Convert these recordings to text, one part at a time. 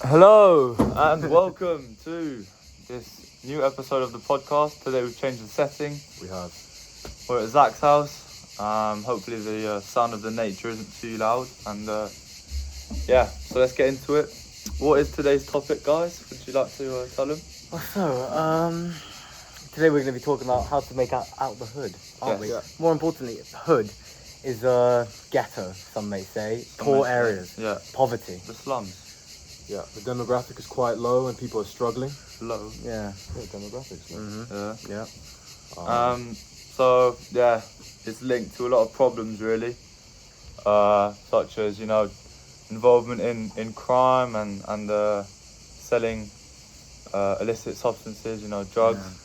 Hello and welcome to this new episode of the podcast. Today we've changed the setting. We have. We're at Zach's house. Hopefully the sound of the nature isn't too loud. And so let's get into it. What is today's topic, guys? Would you like to tell them? Today we're going to be talking about how to make out the hood, aren't we? Yeah. More importantly, hood is a ghetto, some may say, poor areas, Yeah, poverty. the slums. Yeah, the demographic is quite low and people are struggling. Low. Yeah. Yeah, demographics. Yeah. So yeah, it's linked to a lot of problems really, such as involvement in crime and selling illicit substances, drugs. Yeah.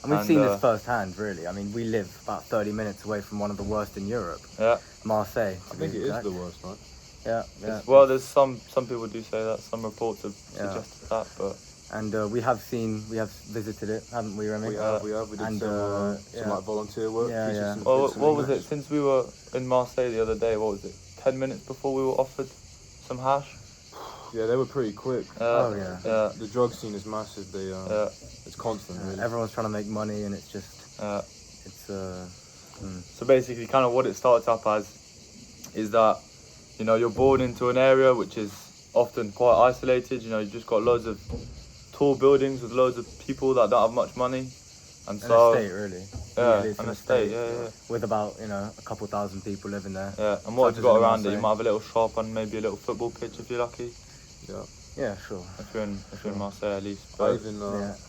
And we've And, seen this firsthand, really. I mean, we live about 30 minutes away from one of the worst in Europe, Yeah. Marseille. I think it is the worst, right? Yeah. Well, there's some people do say that. Some reports have Yeah. suggested that, but And we have visited it, haven't we, Remy? We have. We did and, some yeah. like volunteer work. Yeah, teaching yeah. some well, kids some what was it? English. Since we were in Marseille the other day, what was it? 10 minutes before we were offered some hash. Yeah, they were pretty quick. Oh, yeah. Yeah. The drug scene is massive. They Yeah. it's constant. Really. Everyone's trying to make money, and it's just, Yeah. it's So basically, kind of what it starts up as is that, you're born into an area which is often quite isolated. You've just got loads of tall buildings with loads of people that don't have much money. And an so, estate, really. yeah, Really, it's an estate, yeah. With about, a couple thousand people living there. Yeah, and what Such have you as got in around it? You Marseille. might have a little shop and maybe a little football pitch if you're lucky. Yeah. Yeah, sure. If you're in Marseille at least. I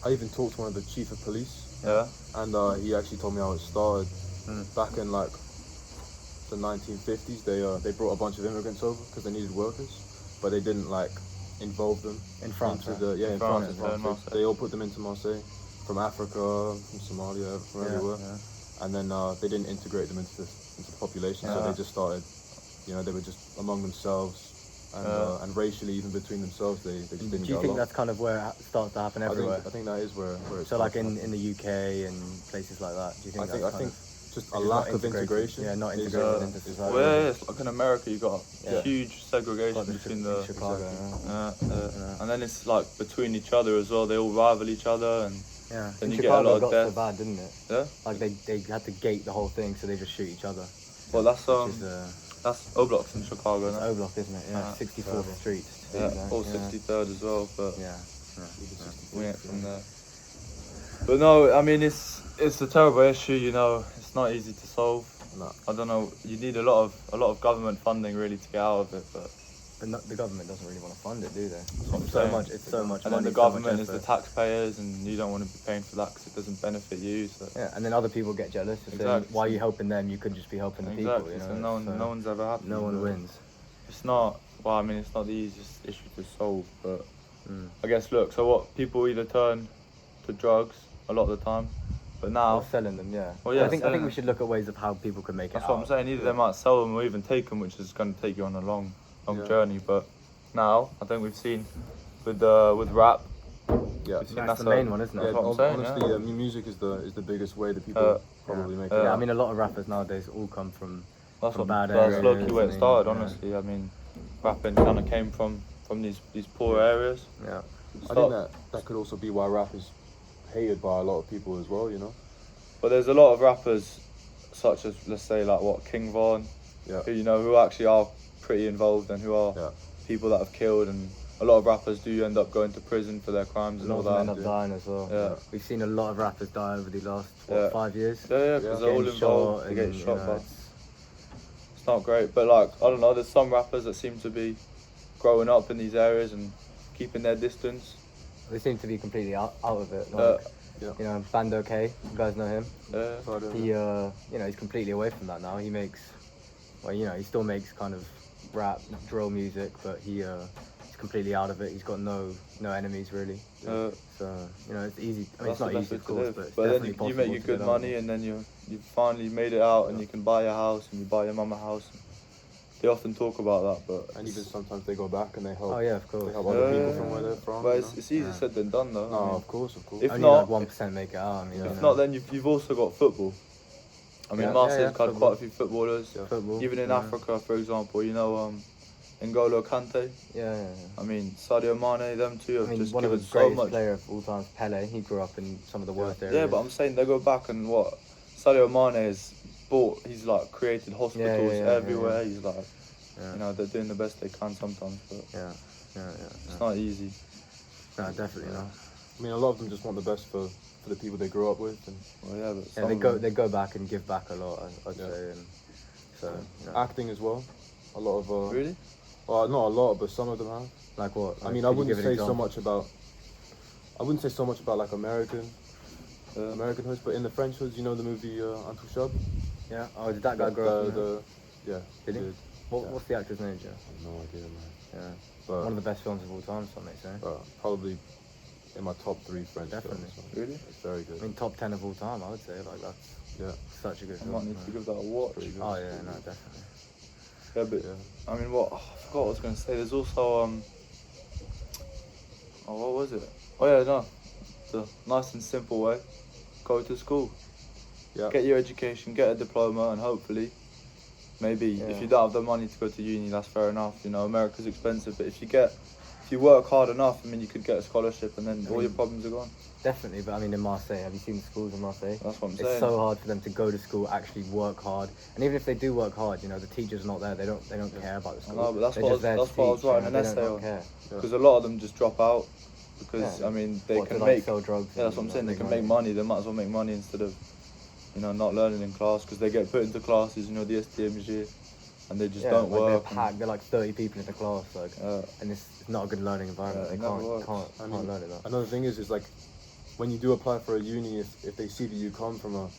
But, even talked to one of the chief of police, yeah. and he actually told me how it started. Mm. Back in like the 1950s, they brought a bunch of immigrants over because they needed workers, but they didn't like involve them In France, into right? the In France, in yeah, in France. Marseille. They all put them into Marseille from Africa, from Somalia, from everywhere, and then they didn't integrate them into the population, so Yeah. they just started, they were just among themselves, and racially even between themselves, they just didn't Do you get think along. that's kind of where it starts to happen everywhere? I think that is where it's So like in the UK and places like that, do you think I that's think kind of just a it's lack not of integrated. integration. Yeah, not is, integrated uh, into is society. Well, yeah, it's like in America, you got Yeah. huge segregation like between in the. Chicago? And then it's like between each other as well. They all rival each other, and Yeah. Then In you get a Chicago lot of got death. so bad, didn't it? yeah. Like they had to gate the whole thing, so they just shoot each other. Well, that's Which is that's Oblocks in Chicago, it's no? O-Block, isn't it? Yeah, 64th Street. to be Yeah, exact. or 63rd as well, but Yeah. we ain't from there. But no, I mean it's a terrible issue. It's not easy to solve. No. I don't know. You need a lot of government funding really to get out of it, but But the government doesn't really want to fund it, do they? what I'm It's so saying. much. It's so much and then money. the so much government is the effort. taxpayers, and you don't want to be paying for that because it doesn't benefit you. So. Yeah, and then other people get jealous. If Exactly. Why are you helping them? You could just be helping the Exactly. people. So no one's ever happy. no one but wins. It's not. Well, I mean, it's not the easiest issue to solve, but Mm. I guess look. So what? People either turn to drugs a lot of the time, but now Or selling them, yeah. Well, yeah, I think selling we them. should look at ways of how people can make that's it what out. I'm saying. Either they might sell them or even take them, which is going to take you on a long Yeah. journey. But now I think we've seen with rap. Yeah. We've seen That's the a- main one, isn't it? That's what I'm saying. honestly, yeah. music is the biggest way that people probably make it. Yeah, I out. mean, a lot of rappers nowadays all come from. That's from what bad that's low-key areas, where I it mean, started. yeah. Honestly, I mean, rapping kind of came from these poor areas. Yeah. I think that could also be why rap is hated by a lot of people as well. But there's a lot of rappers, such as let's say like King Von, Yeah. who who actually are pretty involved and who are Yeah. people that have killed, and a lot of rappers do end up going to prison for their crimes A and lot all of them end that. up dying as well. Yeah. We've seen a lot of rappers die over the last Yeah. 5 years. Yeah, because they're all Getting involved. shot They get and, shot, but it's- it's not great. But like I don't know, there's some rappers that seem to be growing up in these areas and keeping their distance. they seem to be completely out of it. Uh, Like, Bando K, you guys know him. Yeah. He, he's completely away from that now. He makes, he still makes kind of rap, drill music, but he's completely out of it. He's got no enemies really. Uh, So it's easy. I mean, That's it's not the best easy, way of to course, live. but it's But then definitely you possible make your to good get out of money, it. and then you finally made it out, and you can buy a house, and you buy your mum a house. They often talk about that, but And even sometimes they go back and they help. Oh yeah, of course. They help other people Yeah. from where they're from. but you it's know? easier said than done, though. No, I mean, of course. If Only not- like 1% make it out. I mean, if not, then you've also got football. I mean, Yeah, Marseille's yeah, got football. quite a few footballers. Yeah. football. Even in yeah. Africa, for example, N'Golo Kante. Yeah. I mean, Sadio Mane, them two I have mean, just one of given the so greatest much. player of all time, Pele. He grew up in some of the worst areas. Yeah, but I'm saying they go back and what Sadio Mane has bought. He's like created hospitals everywhere. He's like, you know, they're doing the best they can sometimes, but it's not easy. No, definitely not. I mean, a lot of them just want the best for the people they grew up with, and Well, yeah, but Yeah, some they go back and give back a lot. I'd Yeah. say, and so acting as well. A lot of really. well, not a lot, but some of them have. like what? I Like, mean, could I you wouldn't give an say so example? much about. I wouldn't say so much about like American hoods, but in the French hoods, you know the movie Intouchable. Yeah. Oh, did that guy grow up? In that? Yeah. Did he? did. What's the actor's name, Joe? I have no idea, man. Yeah. But, One of the best films of all time, some may say. probably in my top 3 French Definitely. films. Really? It's very good. I mean, top 10 of all time, I would say. Like that's Yeah. such a good I film. might need to give that a watch. Pretty good. Oh yeah, no, definitely. Yeah, but Yeah. I mean, what I forgot what I was going to say. There's also oh, what was it? Oh yeah, no, the nice and simple way. Go to school, Yeah. get your education, get a diploma, and hopefully, maybe if Yeah. you don't have the money to go to uni, that's fair enough. You know, America's expensive, but if you work hard enough, I mean, you could get a scholarship, and then all your problems are gone. Definitely, but I mean, in Marseille, have you seen the schools in Marseille? That's what I'm It's saying. so hard for them to go to school, actually work hard, and even if they do work hard, you know, the teachers are not there. They don't care about the I school. know, but that's They're what I just was, there to that's what I was teach, writing you an know, they essay don't on. care. Because a lot of them just drop out because Yeah. I mean they What, can to, make like, sell drugs. yeah, that's what I'm and, saying. They make can make money. They might as well make money instead of, you know, not learning in class because they get put into classes, you know, the STMG, and they just Yeah, don't like work. They're packed. They're like 30 people in the class, like, Yeah. and it's not a good learning environment. Yeah, it they never can't works. can't learn it. That. Another thing is like when you do apply for a uni, if they see that you come from a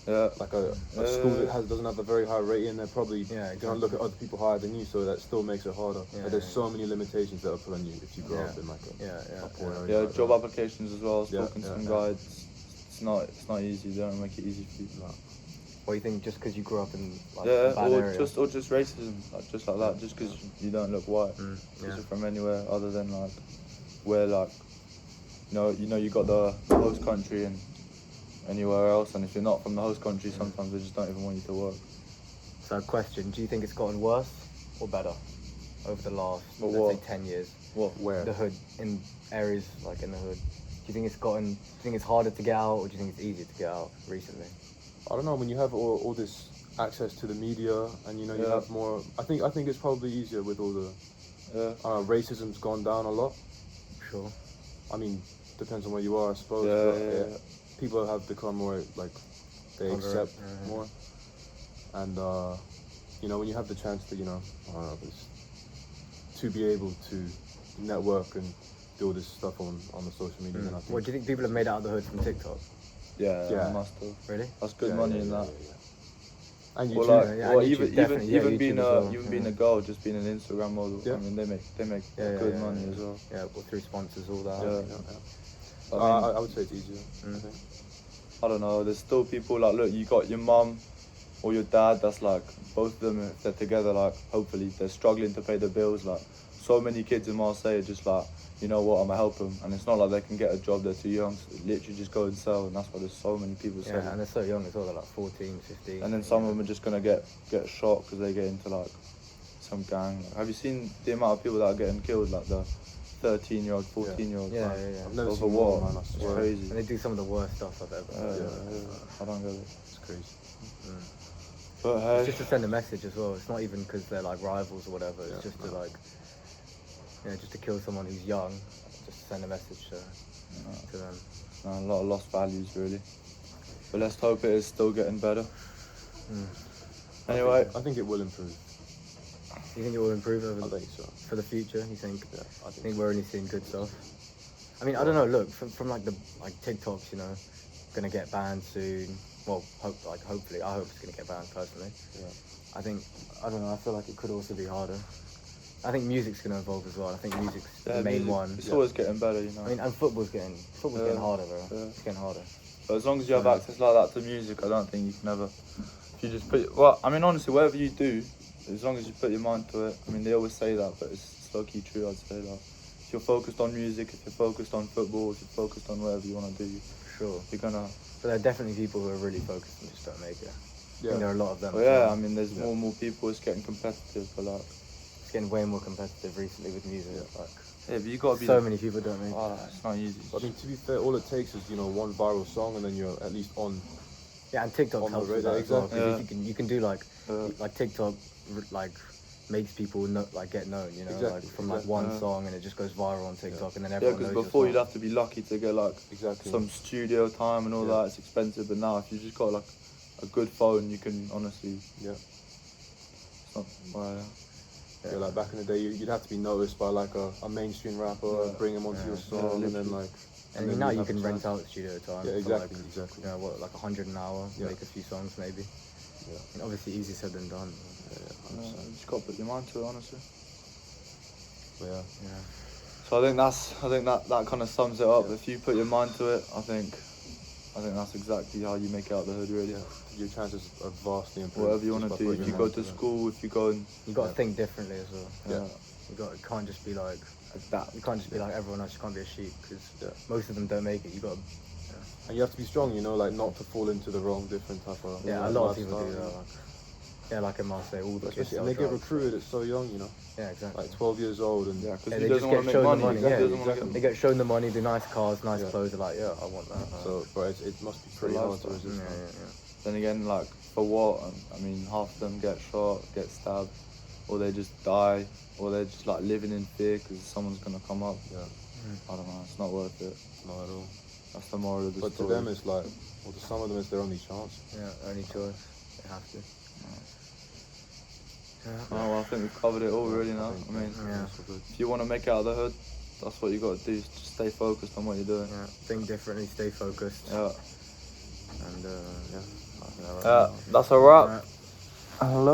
Yeah. school that doesn't have a very high rating, they're probably Yeah, gonna look at other people higher than you, so that still makes it harder. Yeah, Like, there's yeah. so many limitations that are put on you if you grow up in like a Yeah. poor area. Yeah, like job that. applications as well. I was Yeah, talking to yeah, some yeah. guides. It's not easy. They don't make it easy for you. What do you think? Just because you grew up in like, Yeah, a bad area? or just racism, like just like that. Just because you don't look white, Mm, because yeah. you're from anywhere other than like where like you know you got the host country and anywhere else, and if you're not from the host country, sometimes they just don't even want you to work. So, question: do you think it's gotten worse or better over the last, But let's what? say, 10 years? Where? The hood, in areas like in the hood. Do you think it's gotten? Do you think it's harder to get out, or do you think it's easier to get out recently? I don't know, when you have all this access to the media and you know you Yeah. have more. I think it's probably easier with all the racism's gone down a lot. Sure. I mean, depends on where you are, I suppose. Yeah, but yeah. people have become more like they Tolerant, accept yeah. more, and you know when you have the chance to I don't know, to be able to network and do all this stuff on the social media. Then I think, What do you think people have made out of the hood from TikTok? Yeah, Yeah. must have. Really? That's good Yeah, money yeah, in yeah, that. yeah, yeah. And Or YouTube, like, yeah, or and YouTube, even definitely, yeah, even being YouTube as well, even yeah. being a girl, just being an Instagram model. Yeah. I mean, they make Yeah, good yeah, money yeah. as well. Yeah, well, through sponsors, all that. Yeah. I, I mean, I would say it's easier. I think. I don't know. There's still people like, look, you got your mum or your dad. That's like both of them. If they're together, like hopefully they're struggling to pay the bills. Like so many kids in Marseille are just like, you know what, I'ma help them. And it's not like they can get a job. They're too young. So they literally just go and sell. And that's why there's so many people Yeah, selling. and they're so young as well. They're like 14, 15. And then some of them are just gonna get shot because they get into like some gang. Like, have you seen the amount of people that are getting killed? Like the 13-year-old, 14-year-old. Yeah, man. yeah, yeah. I've never Over seen what? one, man, I It's swear. crazy. And they do some of the worst stuff I've ever heard. Yeah. I don't get it. It's crazy. But It's hey, just to send a message as well. It's not even because they're like rivals or whatever. It's just to like, just to kill someone who's young. Just to send a message to them. a lot of lost values really. But let's hope it is still getting better. Anyway, I think it will improve. You think it will improve over I think so. for the future? You think? Yeah, I I think think we're only seeing good stuff. I mean, I don't know. Look, from like the TikToks, gonna get banned soon. Well, hopefully, I hope it's gonna get banned personally. Yeah. I don't know. I feel like it could also be harder. I think music's gonna evolve as well. I think music's yeah, the main music, one. It's always getting better, you know. I mean, and football's getting Yeah. harder, bro. Yeah. It's getting harder. But as long as you have access like that to music, I don't think you can ever. If you just put, I mean, honestly, whatever you do, as long as you put your mind to it. I mean, they always say that, but it's low key true. I'd say that. If you're focused on music, if you're focused on football, if you're focused on whatever you want to do, Sure. you're gonna. But there are definitely people who are really focused and just don't make it. I Yeah. think there are a lot of them. Well, as yeah, well. I mean, there's more and more people. It's getting competitive, but like, It's getting way more competitive recently with music. Like, Yeah, but you gotta be. so many people don't make. Oh, it's not easy. I mean, to be fair, all it takes is one viral song, and then you're at least on. Yeah, and TikTok On the helps with radar, that as well. exactly. 'Cause you can do like Yeah. TikTok like makes people get known. You know, Exactly, like from like exactly. one Yeah. song and it just goes viral on TikTok and then Yeah, everyone because knows. before your you'd song. have to be lucky to get like Exactly. some studio time and all Yeah. that. It's expensive, but now if you just got like a good phone, you can honestly. Yeah. It's not. Well, Yeah, like back in the day, you'd have to be noticed by like a mainstream rapper, Yeah. bring him onto Yeah. your Yeah, song, and then literally. like. And then now you'd you have can a rent chance. out studio time. Yeah, for, exactly, like, exactly. You know what, like 100 an hour, Yeah. make a few songs maybe. Yeah. And obviously easier said than done. Yeah, you 100%. just got to put your mind to it, honestly. But yeah. Yeah. So I think that kind of sums it up. Yeah. If you put your mind to it, I think that's exactly how you make it out the hood, really. Yeah, your chances are vastly improved. Whatever you just want by to do. putting If you your go mind to it. school, if you go and You got to Yeah. think differently as well. Yeah. It can't just be like that. you can't just be like everyone else. You can't be a sheep because Yeah. most of them don't make it. You got to, And you have to be strong, like not to fall into the wrong different type of. yeah. A like, lot of people lifestyle, do you know. that. Like, yeah, like in Marseille, all the kids. Especially sell and they get drugs. recruited at so young, Yeah, exactly. like 12 years old, and Yeah, because Yeah, he they doesn't just want get to make shown the money. money, He yeah, doesn't want to exactly. They get. get shown the money, the nice cars, nice Yeah. clothes. They're like, yeah, I want that. so but it must be pretty hard to lifestyle. resist. yeah, man. yeah. Then again, like for what? I mean, half of them get shot, get stabbed, or they just die, or they're just like living in fear because someone's gonna come up. Yeah, I don't know. It's not worth it. not at all. That's the moral of the But to story. them, it's like, well, to some of them, it's their only chance. Yeah, only choice. They have to. Oh, well, I think we've covered it all really now. I mean, Yeah. That's all good. if you want to make it out of the hood, that's what you got to do. Just stay focused on what you're doing. Yeah, think differently, stay focused, Yeah. and Yeah. yeah, That's a wrap. Alright. Hello.